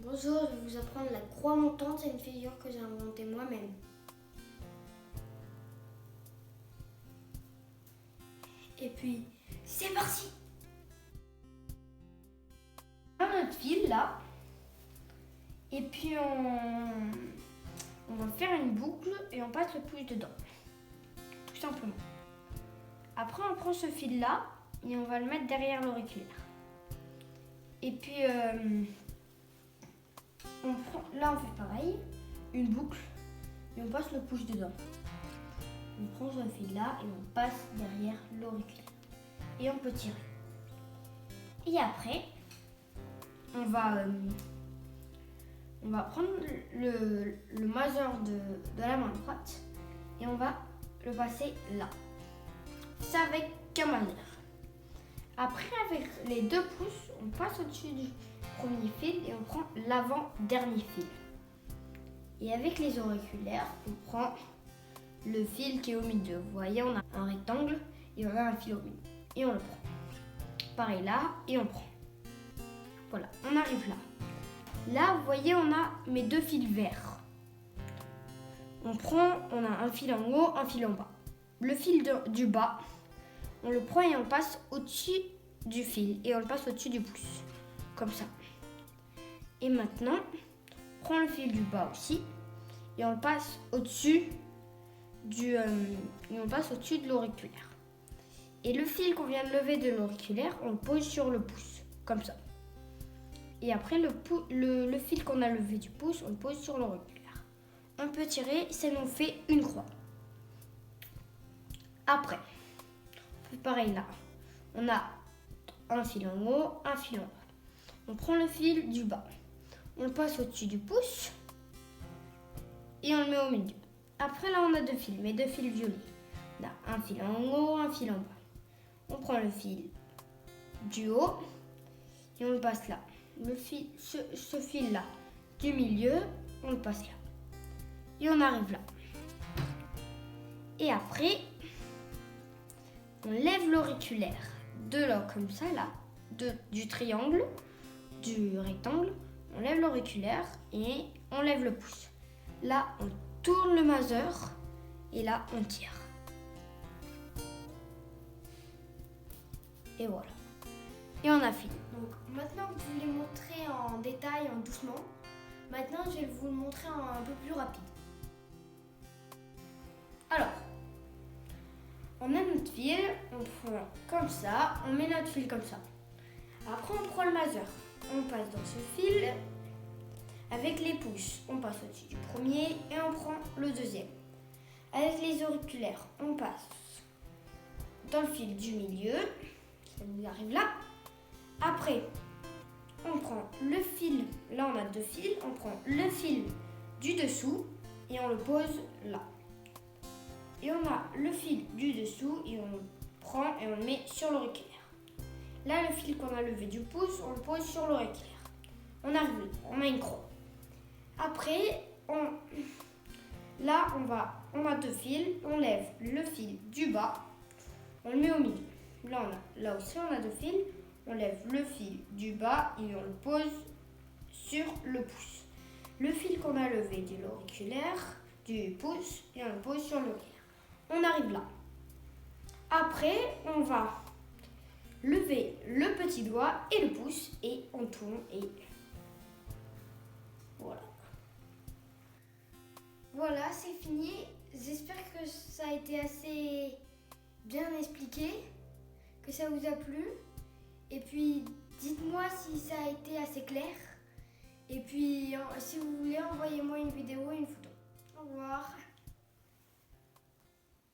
Bonjour, je vais vous apprendre la croix montante, c'est une figure que j'ai inventée moi-même. Et puis, c'est parti! On a notre fil là, et puis on va faire une boucle et on passe le pouce dedans, tout simplement. Après on prend ce fil là et on va le mettre derrière l'auriculaire. Et puis là on fait pareil, une boucle et on passe le pouce dedans. On prend ce fil là et on passe derrière l'auriculaire. Et on peut tirer. Et après, on va prendre le majeur de la main droite et on va le passer là. C'est avec un majeur. Après, avec les deux pouces, on passe au-dessus du premier fil et on prend l'avant-dernier fil. Et avec les auriculaires, on prend le fil qui est au milieu. Vous voyez, on a un rectangle et on a un fil au milieu. Et on le prend. Pareil là, et on prend. Voilà, on arrive là. Là, vous voyez, on a mes deux fils verts. On a un fil en haut, un fil en bas. Le fil du bas, on le prend et on le passe au-dessus du fil. Et on le passe au-dessus du pouce. Comme ça. Et maintenant, on prend le fil du bas aussi. Et on le passe au-dessus de l'auriculaire. Et le fil qu'on vient de lever de l'auriculaire, on le pose sur le pouce, comme ça. Et après, le fil qu'on a levé du pouce, on le pose sur l'auriculaire. On peut tirer, ça nous fait une croix. Après, on fait pareil là. On a un fil en haut, un fil en bas. On prend le fil du bas. On le passe au-dessus du pouce. Et on le met au milieu. Après, là, on a deux fils, mais deux fils violets. On a un fil en haut, un fil en bas. On prend le fil du haut et on le passe là. Ce fil là du milieu, on le passe là. Et on arrive là. Et après, on lève l'auriculaire de là comme ça là, du triangle, du rectangle. On lève l'auriculaire et on lève le pouce. Là, on tourne le majeur et là, on tire. Et voilà. Et on a fini. Donc maintenant que je vous l'ai montré en détail, en doucement, maintenant je vais vous le montrer un peu plus rapide. Alors, on a notre fil, on prend comme ça, on met notre fil comme ça. Après on prend le majeur, on passe dans ce fil avec les pouces, on passe au-dessus du premier et on prend le deuxième. Avec les auriculaires, on passe dans le fil du milieu. Ça nous arrive là. Après, on prend le fil, là on a deux fils, on prend le fil du dessous et on le pose là. Et on a le fil du dessous et on le prend et on le met sur l'auriculaire. Là, le fil qu'on a levé du pouce, on le pose sur l'auriculaire. On arrive, on a une croix. Après, on a deux fils, on lève le fil du bas, on le met au milieu. Là aussi, on a deux fils. On lève le fil du bas et on le pose sur le pouce. Le fil qu'on a levé de l'auriculaire, du pouce, et on le pose sur l'auriculaire. On arrive là. Après, on va lever le petit doigt et le pouce et on tourne et voilà. Voilà, c'est fini. J'espère que ça a été assez bien expliqué, que ça vous a plu. Et puis, dites-moi si ça a été assez clair. Et puis, si vous voulez, envoyez-moi une vidéo,